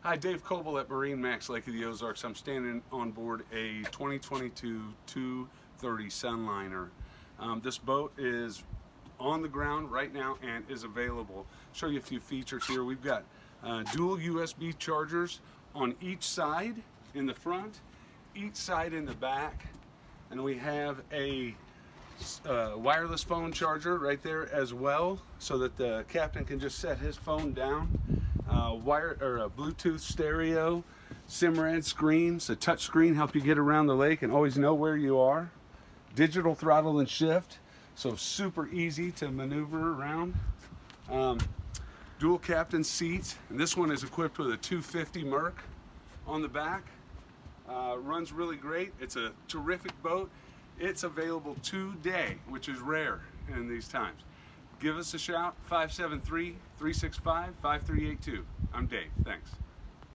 Hi, Dave Coble at MarineMax, Lake of the Ozarks. I'm standing on board a 2022 230 Sunliner. This boat is on the ground right now and is available. Show you a few features here. We've got dual USB chargers on each side in the front, each side in the back, and we have a wireless phone charger right there as well, so that the captain can just set his phone down. A Bluetooth stereo, Simrad screens, a touch screen, help you get around the lake and always know where you are. Digital throttle and shift, so super easy to maneuver around. Dual captain seats, and this one is equipped with a 250 Merc on the back. Runs really great. It's a terrific boat. It's available today, which is rare in these times. Give us a shout, 573-365-5382. I'm Dave, thanks.